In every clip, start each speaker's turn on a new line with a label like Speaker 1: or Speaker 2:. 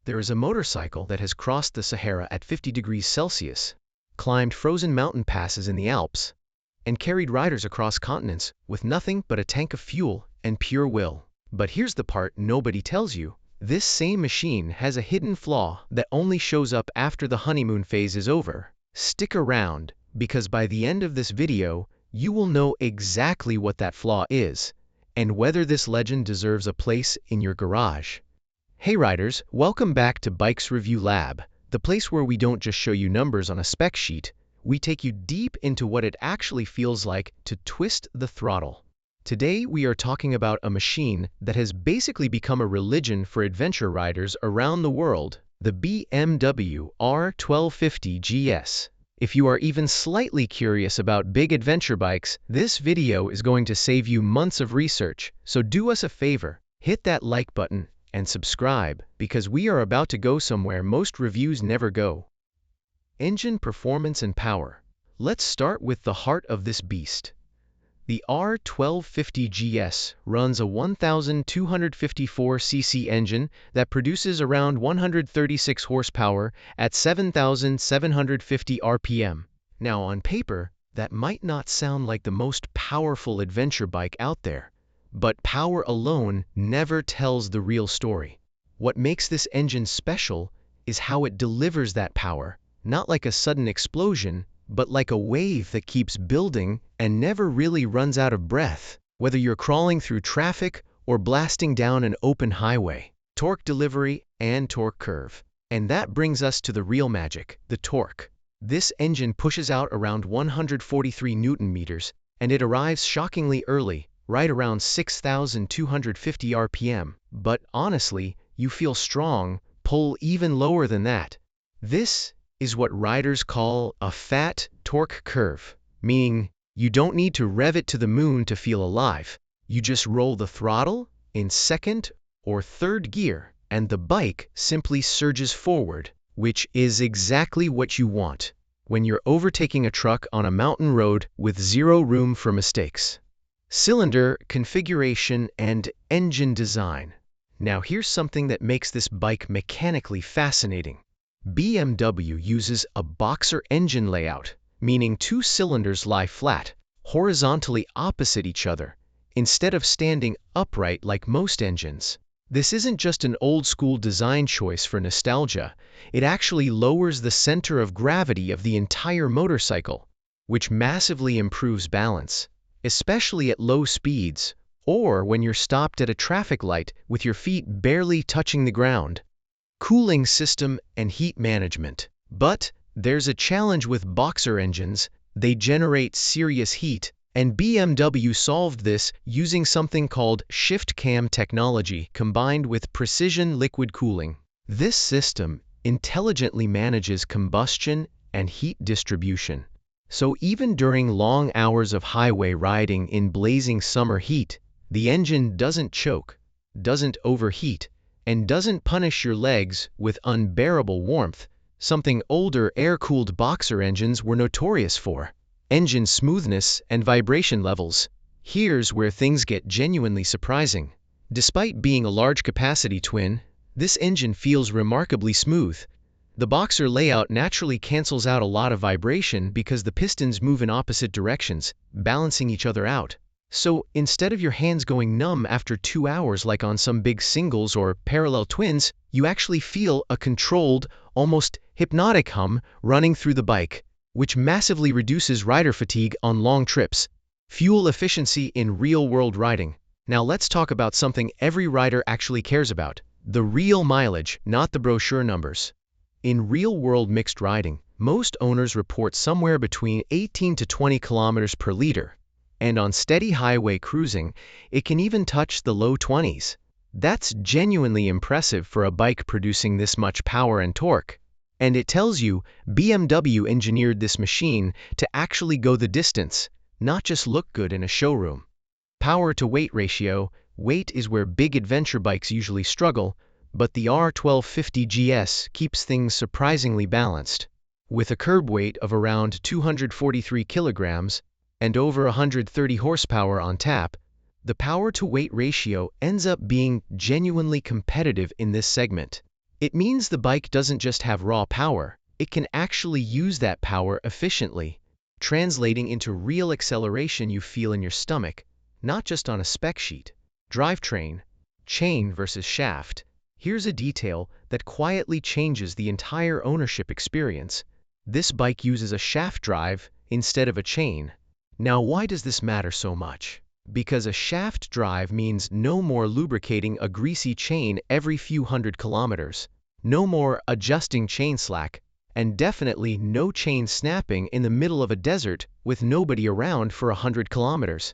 Speaker 1: there is a motorcycle that has crossed the Sahara at 50 degrees Celsius, climbed frozen mountain passes in the Alps, and carried riders across continents with nothing but a tank of fuel and pure will. But here's the part nobody tells you. This same machine has a hidden flaw that only shows up after the honeymoon phase is over. Stick around, because by the end of this video, you will know exactly what that flaw is, and whether this legend deserves a place in your garage. Hey riders, welcome back to Bikes Review Lab, the place where we don't just show you numbers on a spec sheet, we take you deep into what it actually feels like to twist the throttle. Today we are talking about a machine that has basically become a religion for adventure riders around the world, the BMW R 1250 GS. If you are even slightly curious about big adventure bikes, this video is going to save you months of research, so do us a favor, hit that like button and subscribe, because we are about to go somewhere most reviews never go. Engine performance and power. Let's start with the heart of this beast. The R 1250 GS runs a 1,254cc engine that produces around 136 horsepower at 7,750 RPM. Now on paper, that might not sound like the most powerful adventure bike out there, but power alone never tells the real story. What makes this engine special is how it delivers that power, not like a sudden explosion, but like a wave that keeps building and never really runs out of breath, whether you're crawling through traffic or blasting down an open highway. Torque delivery and torque curve. And that brings us to the real magic, the torque. This engine pushes out around 143 Newton meters, and it arrives shockingly early, right around 6,250 RPM. But honestly, you feel strong pull even lower than that. This is what riders call a fat torque curve, meaning you don't need to rev it to the moon to feel alive. You just roll the throttle in second or third gear, and the bike simply surges forward, which is exactly what you want when you're overtaking a truck on a mountain road with zero room for mistakes. Cylinder configuration and engine design. Now here's something that makes this bike mechanically fascinating. BMW uses a boxer engine layout, meaning two cylinders lie flat, horizontally opposite each other, instead of standing upright like most engines. This isn't just an old-school design choice for nostalgia, it actually lowers the center of gravity of the entire motorcycle, which massively improves balance, especially at low speeds, or when you're stopped at a traffic light with your feet barely touching the ground. Cooling system and heat management. But there's a challenge with boxer engines. They generate serious heat, and BMW solved this using something called ShiftCam technology combined with precision liquid cooling. This system intelligently manages combustion and heat distribution. So even during long hours of highway riding in blazing summer heat, the engine doesn't choke, doesn't overheat, and doesn't punish your legs with unbearable warmth, something older air-cooled boxer engines were notorious for. Engine smoothness and vibration levels. Here's where things get genuinely surprising. Despite being a large-capacity twin, this engine feels remarkably smooth. The boxer layout naturally cancels out a lot of vibration because the pistons move in opposite directions, balancing each other out. So, instead of your hands going numb after 2 hours like on some big singles or parallel twins, you actually feel a controlled, almost hypnotic hum running through the bike, which massively reduces rider fatigue on long trips. Fuel efficiency in real-world riding. Now let's talk about something every rider actually cares about, the real mileage, not the brochure numbers. In real-world mixed riding, most owners report somewhere between 18 to 20 kilometers per liter. And on steady highway cruising, it can even touch the low 20s. That's genuinely impressive for a bike producing this much power and torque. And it tells you BMW engineered this machine to actually go the distance, not just look good in a showroom. Power to weight ratio. Weight is where big adventure bikes usually struggle, but the R 1250 GS keeps things surprisingly balanced. With a curb weight of around 243 kilograms, and over 130 horsepower on tap, the power-to-weight ratio ends up being genuinely competitive in this segment. It means the bike doesn't just have raw power, it can actually use that power efficiently, translating into real acceleration you feel in your stomach, not just on a spec sheet. Drivetrain, chain versus shaft. Here's a detail that quietly changes the entire ownership experience. This bike uses a shaft drive instead of a chain. Now, why does this matter so much? Because a shaft drive means no more lubricating a greasy chain every few hundred kilometers, no more adjusting chain slack, and definitely no chain snapping in the middle of a desert with nobody around for 100 kilometers.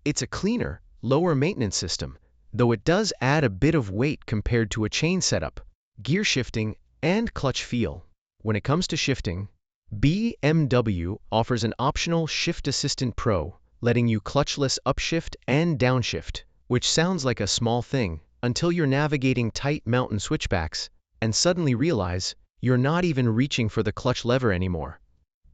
Speaker 1: It's a cleaner, lower maintenance system, though it does add a bit of weight compared to a chain setup, gear shifting, and clutch feel. When it comes to shifting, BMW offers an optional Shift Assistant Pro, letting you clutchless upshift and downshift, which sounds like a small thing until you're navigating tight mountain switchbacks and suddenly realize you're not even reaching for the clutch lever anymore.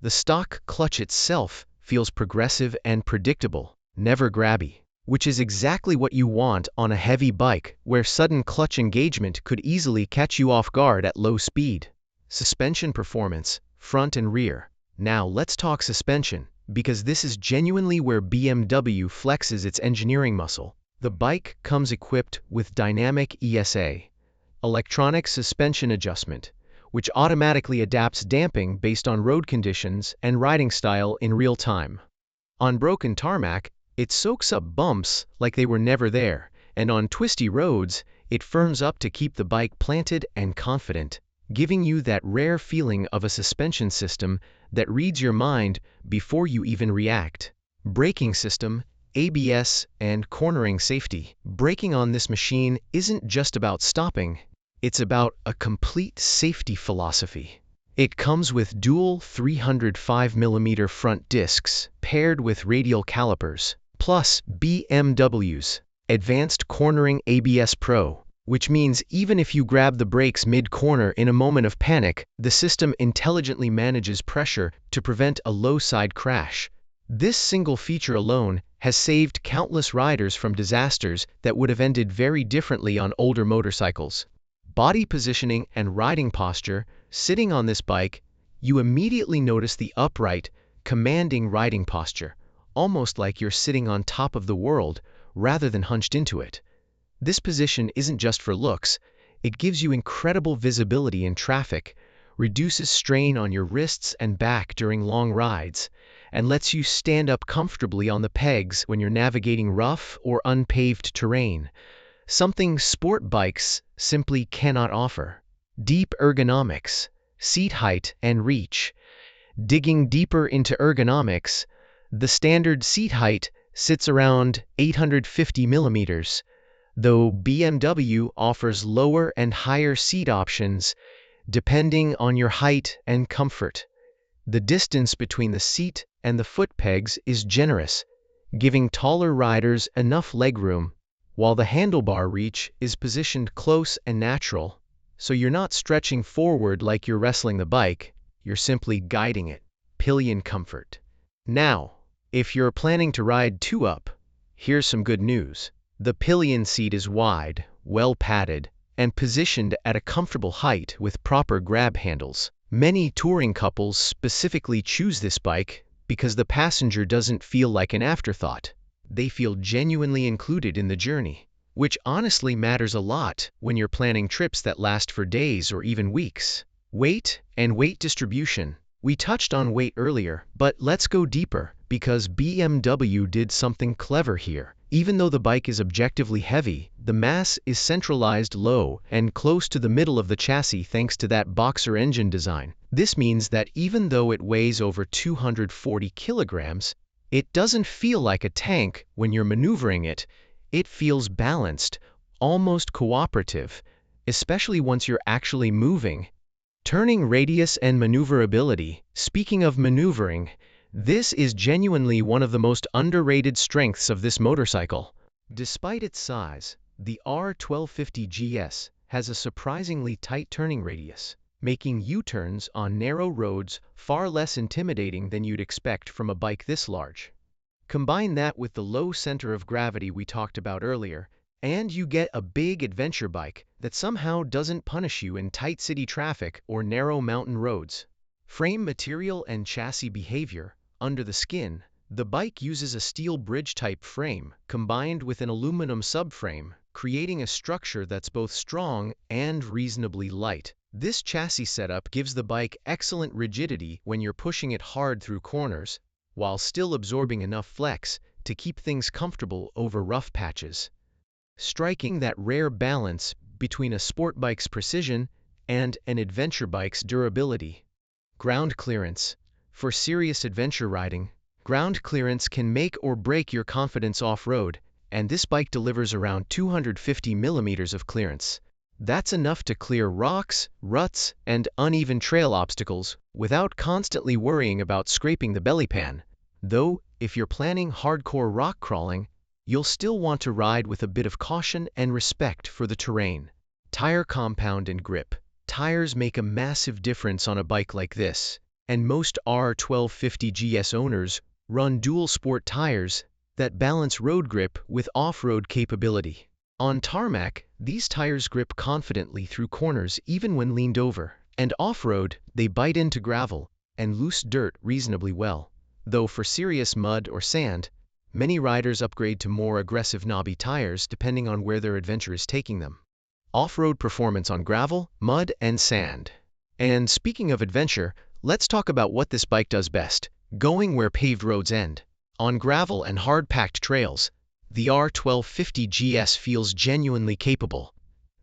Speaker 1: The stock clutch itself feels progressive and predictable, never grabby, which is exactly what you want on a heavy bike where sudden clutch engagement could easily catch you off guard at low speed. Suspension performance, front and rear. Now let's talk suspension, because this is genuinely where BMW flexes its engineering muscle. The bike comes equipped with dynamic ESA, electronic suspension adjustment, which automatically adapts damping based on road conditions and riding style in real time. On broken tarmac, it soaks up bumps like they were never there, and on twisty roads, it firms up to keep the bike planted and confident, giving you that rare feeling of a suspension system that reads your mind before you even react. Braking system, ABS, and cornering safety. Braking on this machine isn't just about stopping, it's about a complete safety philosophy. It comes with dual 305mm front discs paired with radial calipers, plus BMW's Advanced Cornering ABS Pro, which means even if you grab the brakes mid-corner in a moment of panic, the system intelligently manages pressure to prevent a low-side crash. This single feature alone has saved countless riders from disasters that would have ended very differently on older motorcycles. Body positioning and riding posture. Sitting on this bike, you immediately notice the upright, commanding riding posture, almost like you're sitting on top of the world rather than hunched into it. This position isn't just for looks, it gives you incredible visibility in traffic, reduces strain on your wrists and back during long rides, and lets you stand up comfortably on the pegs when you're navigating rough or unpaved terrain, something sport bikes simply cannot offer. Deep ergonomics, seat height and reach. Digging deeper into ergonomics, the standard seat height sits around 850 millimeters, though BMW offers lower and higher seat options depending on your height and comfort. The distance between the seat and the foot pegs is generous, giving taller riders enough legroom, while the handlebar reach is positioned close and natural, so you're not stretching forward like you're wrestling the bike, you're simply guiding it. Pillion comfort. Now, if you're planning to ride two up, here's some good news. The pillion seat is wide, well padded, and positioned at a comfortable height with proper grab handles. Many touring couples specifically choose this bike because the passenger doesn't feel like an afterthought. They feel genuinely included in the journey, which honestly matters a lot when you're planning trips that last for days or even weeks. Weight and weight distribution. We touched on weight earlier, but let's go deeper because BMW did something clever here. Even though the bike is objectively heavy, the mass is centralized low and close to the middle of the chassis thanks to that boxer engine design. This means that even though it weighs over 240 kilograms, it doesn't feel like a tank when you're maneuvering it. It feels balanced, almost cooperative, especially once you're actually moving. Turning radius and maneuverability. Speaking of maneuvering, this is genuinely one of the most underrated strengths of this motorcycle. Despite its size, the R1250 GS has a surprisingly tight turning radius, making U-turns on narrow roads far less intimidating than you'd expect from a bike this large. Combine that with the low center of gravity we talked about earlier, And you get a big adventure bike that somehow doesn't punish you in tight city traffic or narrow mountain roads. Frame material and chassis behavior. Under the skin, the bike uses a steel bridge-type frame combined with an aluminum subframe, creating a structure that's both strong and reasonably light. This chassis setup gives the bike excellent rigidity when you're pushing it hard through corners, while still absorbing enough flex to keep things comfortable over rough patches, striking that rare balance between a sport bike's precision and an adventure bike's durability. Ground clearance. For serious adventure riding, ground clearance can make or break your confidence off-road, and this bike delivers around 250 millimeters of clearance. That's enough to clear rocks, ruts, and uneven trail obstacles without constantly worrying about scraping the belly pan. Though, if you're planning hardcore rock crawling, you'll still want to ride with a bit of caution and respect for the terrain. Tire compound and grip. Tires make a massive difference on a bike like this, and most R1250 GS owners run dual sport tires that balance road grip with off-road capability. On tarmac, these tires grip confidently through corners even when leaned over, and off-road, they bite into gravel and loose dirt reasonably well. Though for serious mud or sand, many riders upgrade to more aggressive knobby tires depending on where their adventure is taking them. Off-road performance on gravel, mud, and sand. And speaking of adventure, let's talk about what this bike does best: going where paved roads end. On gravel and hard-packed trails, the R1250 GS feels genuinely capable.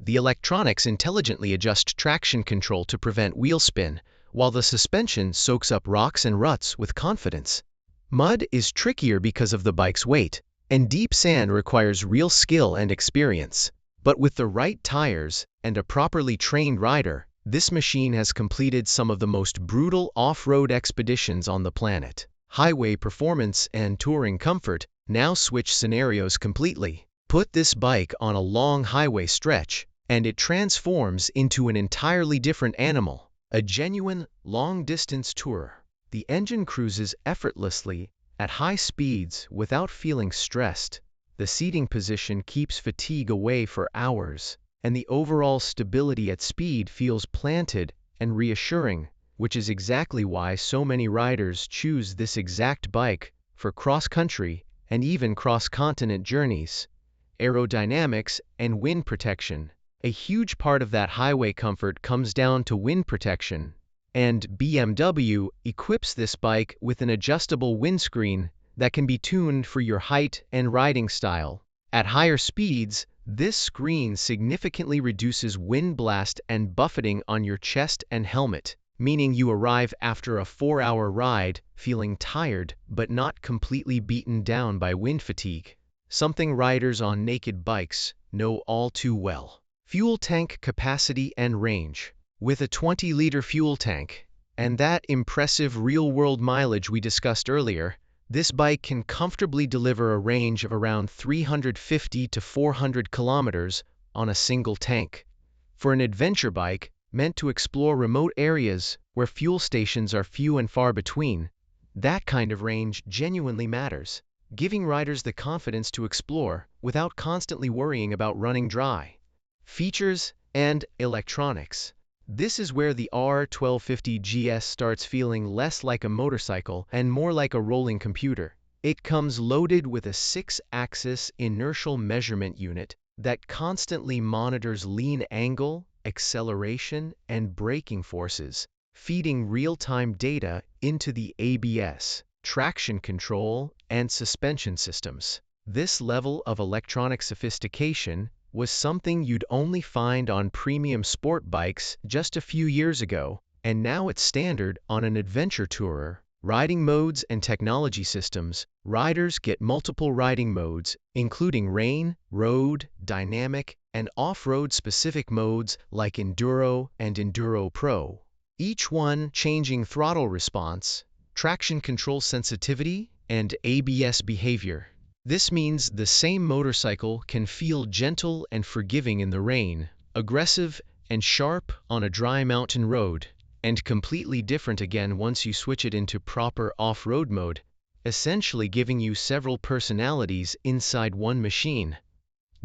Speaker 1: The electronics intelligently adjust traction control to prevent wheel spin, while the suspension soaks up rocks and ruts with confidence. Mud is trickier because of the bike's weight, and deep sand requires real skill and experience. But with the right tires and a properly trained rider, this machine has completed some of the most brutal off-road expeditions on the planet. Highway performance and touring comfort. Now switch scenarios completely. Put this bike on a long highway stretch, and it transforms into an entirely different animal, a genuine long-distance tourer. The engine cruises effortlessly at high speeds without feeling stressed. The seating position keeps fatigue away for hours, and the overall stability at speed feels planted and reassuring, which is exactly why so many riders choose this exact bike for cross-country and even cross-continent journeys. Aerodynamics and wind protection. A huge part of that highway comfort comes down to wind protection, and BMW equips this bike with an adjustable windscreen that can be tuned for your height and riding style. At higher speeds, this screen significantly reduces wind blast and buffeting on your chest and helmet, meaning you arrive after a 4-hour ride feeling tired but not completely beaten down by wind fatigue, something riders on naked bikes know all too well. Fuel tank capacity and range. With a 20-liter fuel tank and that impressive real-world mileage we discussed earlier, this bike can comfortably deliver a range of around 350 to 400 kilometers on a single tank. For an adventure bike meant to explore remote areas where fuel stations are few and far between, that kind of range genuinely matters, giving riders the confidence to explore without constantly worrying about running dry. Features and electronics. This is where the R1250 GS starts feeling less like a motorcycle and more like a rolling computer. It comes loaded with a 6-axis inertial measurement unit that constantly monitors lean angle, acceleration, and braking forces, feeding real-time data into the ABS, traction control, and suspension systems. This level of electronic sophistication was something you'd only find on premium sport bikes just a few years ago, and now it's standard on an adventure tourer. Riding modes and technology systems. Riders get multiple riding modes, including rain, road, dynamic, and off-road specific modes like Enduro and Enduro Pro, each one changing throttle response, traction control sensitivity, and ABS behavior. This means the same motorcycle can feel gentle and forgiving in the rain, aggressive and sharp on a dry mountain road, and completely different again once you switch it into proper off-road mode, essentially giving you several personalities inside one machine.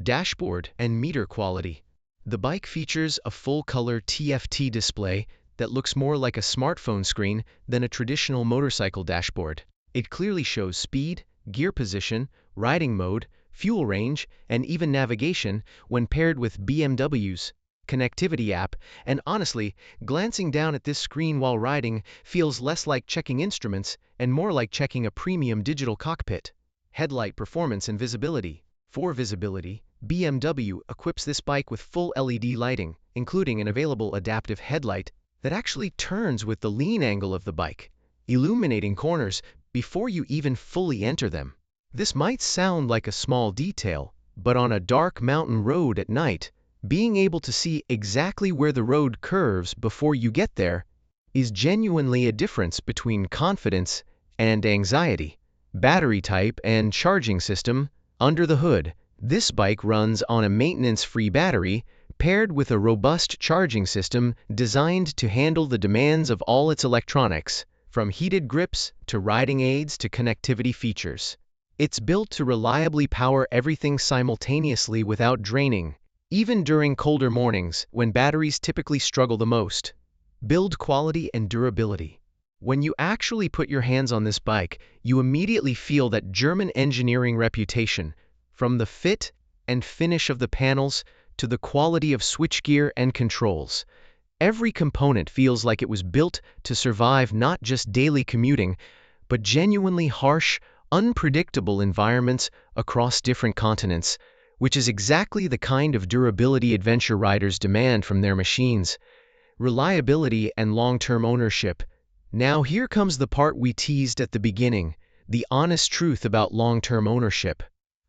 Speaker 1: Dashboard and meter quality. The bike features a full-color TFT display that looks more like a smartphone screen than a traditional motorcycle dashboard. It clearly shows speed, gear position, riding mode, fuel range, and even navigation when paired with BMW's connectivity app, and honestly, glancing down at this screen while riding feels less like checking instruments and more like checking a premium digital cockpit. Headlight performance and visibility. For visibility, BMW equips this bike with full LED lighting, including an available adaptive headlight that actually turns with the lean angle of the bike, illuminating corners before you even fully enter them. This might sound like a small detail, but on a dark mountain road at night, being able to see exactly where the road curves before you get there is genuinely a difference between confidence and anxiety. Battery type and charging system. Under the hood, this bike runs on a maintenance-free battery paired with a robust charging system designed to handle the demands of all its electronics, from heated grips to riding aids to connectivity features. It's built to reliably power everything simultaneously without draining, even during colder mornings when batteries typically struggle the most. Build quality and durability. When you actually put your hands on this bike, you immediately feel that German engineering reputation, from the fit and finish of the panels to the quality of switchgear and controls. Every component feels like it was built to survive not just daily commuting, but genuinely harsh, unpredictable environments across different continents, which is exactly the kind of durability adventure riders demand from their machines. Reliability and long-term ownership. Now here comes the part we teased at the beginning, the honest truth about long-term ownership.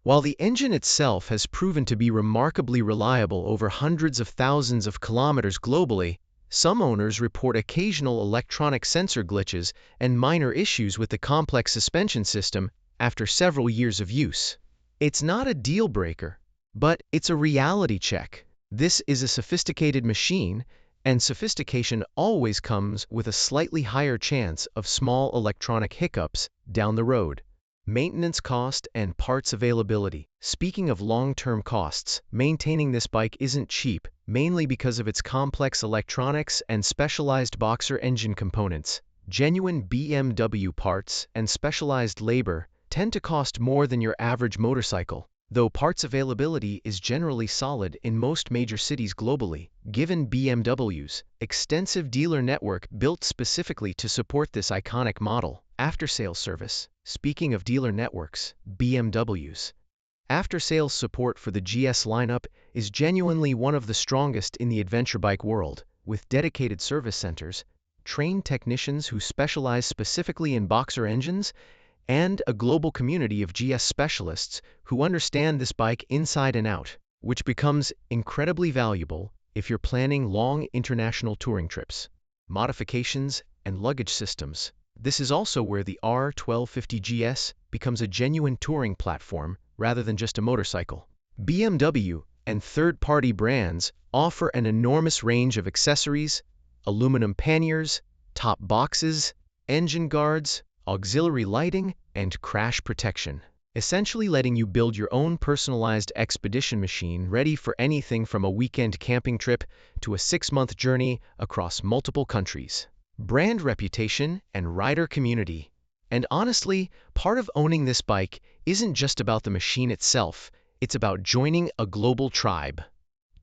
Speaker 1: While the engine itself has proven to be remarkably reliable over hundreds of thousands of kilometers globally, some owners report occasional electronic sensor glitches and minor issues with the complex suspension system after several years of use. It's not a deal breaker, but it's a reality check. This is a sophisticated machine, and sophistication always comes with a slightly higher chance of small electronic hiccups down the road. Maintenance cost and parts availability. Speaking of long-term costs, maintaining this bike isn't cheap, mainly because of its complex electronics and specialized boxer engine components. Genuine BMW parts and specialized labor tend to cost more than your average motorcycle, though parts availability is generally solid in most major cities globally, given BMW's extensive dealer network built specifically to support this iconic model. After-sales service. Speaking of dealer networks, BMW's after-sales support for the GS lineup is genuinely one of the strongest in the adventure bike world, with dedicated service centers, trained technicians who specialize specifically in boxer engines, and a global community of GS specialists who understand this bike inside and out, which becomes incredibly valuable if you're planning long international touring trips. Modifications and luggage systems. This is also where the R1250 GS becomes a genuine touring platform rather than just a motorcycle. BMW and third-party brands offer an enormous range of accessories, aluminum panniers, top boxes, engine guards, auxiliary lighting, and crash protection, essentially letting you build your own personalized expedition machine ready for anything from a weekend camping trip to a 6-month journey across multiple countries. Brand reputation and rider community. And honestly, part of owning this bike isn't just about the machine itself, it's about joining a global tribe.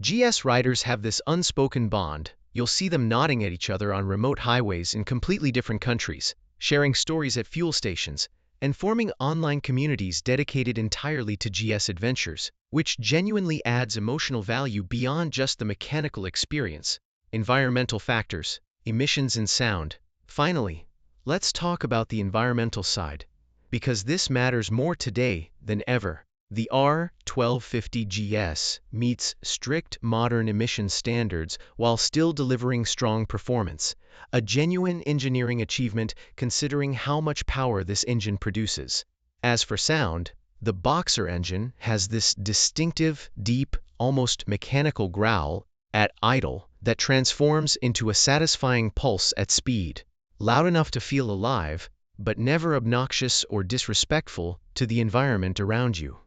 Speaker 1: GS riders have this unspoken bond. You'll see them nodding at each other on remote highways in completely different countries, sharing stories at fuel stations, and forming online communities dedicated entirely to GS adventures, which genuinely adds emotional value beyond just the mechanical experience. Environmental factors. Emissions and sound. Finally, let's talk about the environmental side, because this matters more today than ever. The R1250 GS meets strict modern emission standards while still delivering strong performance, a genuine engineering achievement considering how much power this engine produces. As for sound, the Boxer engine has this distinctive, deep, almost mechanical growl at idle that transforms into a satisfying pulse at speed, loud enough to feel alive, but never obnoxious or disrespectful to the environment around you.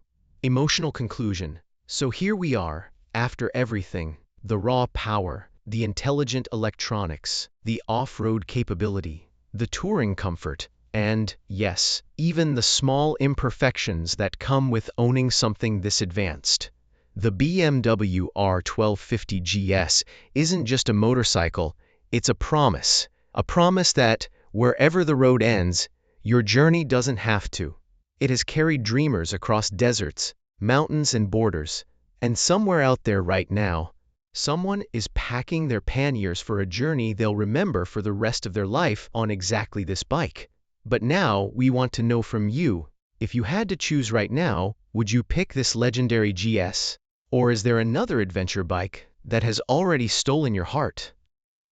Speaker 1: Emotional conclusion. So here we are, after everything, the raw power, the intelligent electronics, the off-road capability, the touring comfort, and, yes, even the small imperfections that come with owning something this advanced. The BMW R 1250 GS isn't just a motorcycle, it's a promise that, wherever the road ends, your journey doesn't have to. It has carried dreamers across deserts, mountains, and borders, and somewhere out there right now, someone is packing their panniers for a journey they'll remember for the rest of their life on exactly this bike. But now we want to know from you, if you had to choose right now, would you pick this legendary GS? Or is there another adventure bike that has already stolen your heart?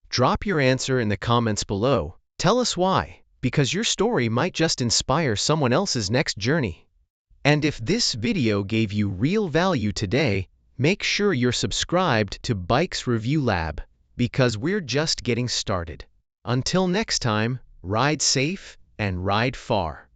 Speaker 1: Drop your answer in the comments below. Tell us why, because your story might just inspire someone else's next journey. And if this video gave you real value today, make sure you're subscribed to Bikes Review Lab, because we're just getting started. Until next time, ride safe and ride far.